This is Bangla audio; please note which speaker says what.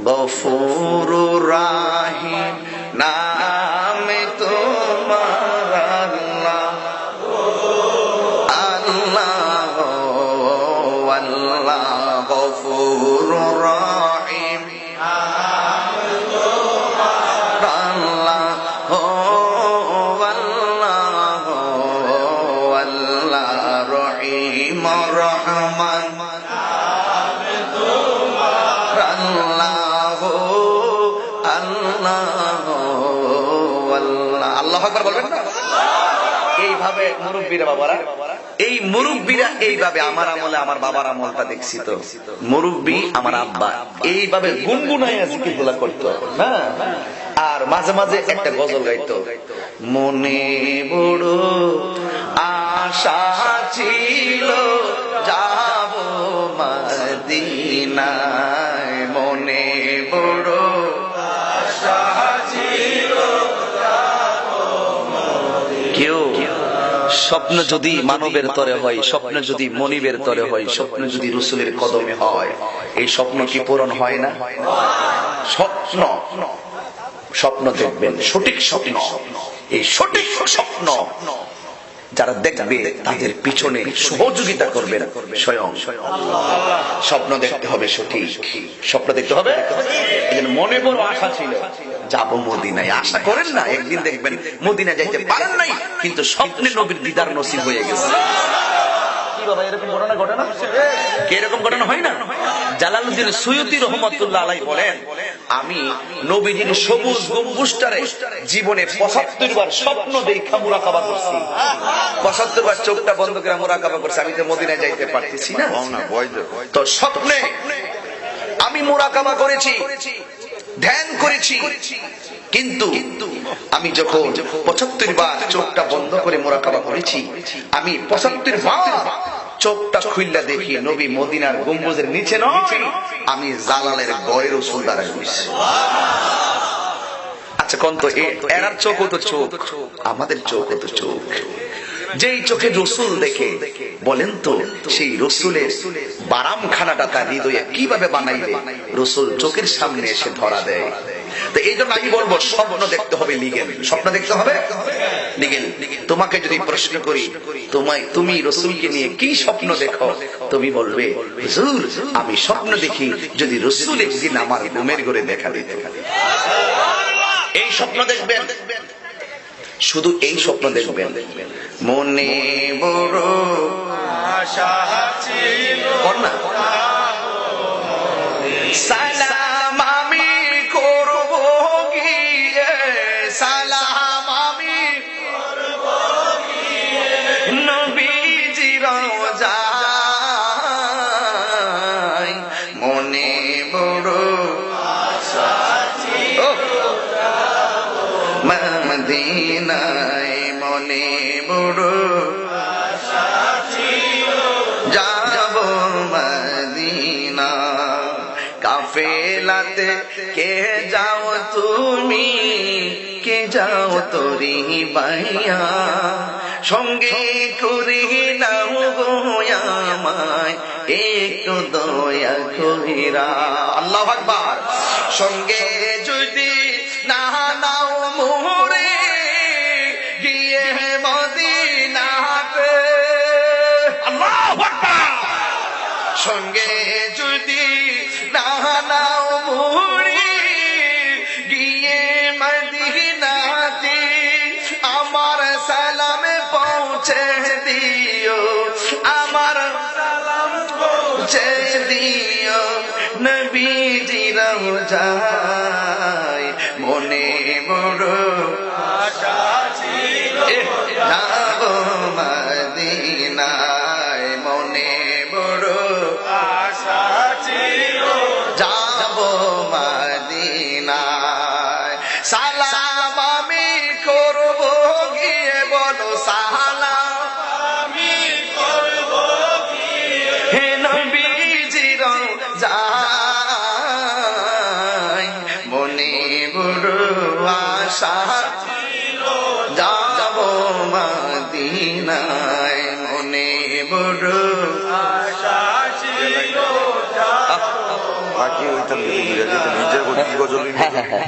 Speaker 1: গফুরুর রাহিম নামে তোমার আল্লাহ আল্লাহ আল্লাহ গফুরুর রাহিম আল্লাহ আল্লাহ আল্লাহ রহিম রহমান আল্লাহু আকবার বলবেন না? এইভাবে মুরব্বীরা বাবারা, এই মুরব্বীরা এইভাবে আমার আমলে আমার বাবার আমলটা দেখছি তো, মুরব্বী আমার আব্বা এইভাবে গুনগুনাইয়া জিকিরগুলা করতো না। আর মাঝে মাঝে একটা গজল গাইতো, মনে বড় আশা ছিল যাব মদিনায়, মনে বড় আশা ছিল। কেউ স্বপ্ন যদি মানবের তরে হয়, স্বপ্ন যদি মনিবের তরে হয়, স্বপ্ন যদি রাসূলের কদমে হয়, এই স্বপ্ন কি পূরণ হয় না? স্বপ্ন স্বপ্ন দেখবেন, সঠিক স্বপ্ন, এই সঠিক স্বপ্ন যারা দেখবে তাদের পিছনে সহযোগিতা করবেন স্বয়ং আল্লাহ। স্বপ্ন দেখতে হবে সঠিক, স্বপ্ন দেখতে হবে। এজন্য মনে বড় আশা ছিল যাবো মদিনায়, আশা করেন না একদিন দেখবেন মদিনা যাইতে পারেন নাই, কিন্তু স্বপ্নে নবীর দিদার নসিব হয়ে গেছে। কি বাবা এরকম ঘটনা ঘটে না? কি এরকম ঘটনা হয় না? জালালউদ্দিন সুয়ুতী রহমাতুল্লাহ আলাইহি বলেন, আমি নবীজির সবুজ গম্বুজটারে জীবনে ৭৫ বার স্বপ্ন দেখা মুরাকাবা করছি। ৭৫ বার চোখটা বন্ধ করে মুরাকাবা করছি, আমি তো মদিনায় যাইতে পারতেছি না। তো স্বপ্নে আমি মুরাকাবা করেছি, ধ্যান করেছি, কিন্তু আমি যখন ৭৫ বার চোখটা বন্ধ করে মুরাকাবা করেছি, আমি ৭৫ বার চোখটা খুললা দেখি নবী মদিনার গম্বুজের নিচে নয়, আমি জালালের গড়ে রাসূল দাঁড়ায় রয়েছে। আচ্ছা কোন তো এরার চোখও তো চোখ, আমাদের চোখও তো চোখ। যেই চোখে রসুল দেখে বলেন তো, সেই রসুলের বারামখানাটা তার হৃদয়ে কিভাবে বানাইবে? রসুল চোখের সামনে এসে ধরা দেয়। তো এই জন্য আমি বলবো স্বপ্ন দেখতে হবে লিগেল, স্বপ্ন দেখতে হবে লিগেল। তোমাকে যদি প্রশ্ন করি তুমি রসুলকে নিয়ে কি স্বপ্ন দেখো, তুমি বলবে হুজুর আমি স্বপ্ন দেখি যদি রসুল একদিন আমার ঘুমের ঘরে দেখা দিতে। এই স্বপ্ন দেখবেন, শুধু এই স্বপ্ন দেখবেন, মনে বড় আশা ছিল না সালাম আমি করব গিয়ে, সালাম আমি করব গিয়ে নবীজির রওজায়, মনে বড় আশা ছিল মদিনায়, মনে বড় আশা ছিল যাব মদিনা। কাফেলাতে কে যাও তুমি, কে যাও তোরি বাইয়া, সঙ্গে করি নাও গো আমায় একটু দয়া কইরা। আল্লাহু আকবার। সঙ্গে যদি না নাও মোরে গিয়ে মদিনাতে, আল্লাহু আকবার। সঙ্গে যদি না নাও মোরে গিয়ে মদিনাতে, আমার সালামে পৌঁছে দিও, আমার সালাম পৌঁছে দিও নবীজির রওজায়, মনে বড় আশা ছিল যাব মদিনায়, মনে বড় আশা ছিল যাব মদিনায়। সালাম আমি করব গিয়ে, বলো সালাম আমি করব গিয়ে হে নবীজির রওজায়, মনে বড় আশা ছিল যাব মদিনায়, মনে বড় আশা ছিল। বাকি ওইটা নিজে
Speaker 2: গজল
Speaker 1: হ্যাঁ হ্যাঁ হ্যাঁ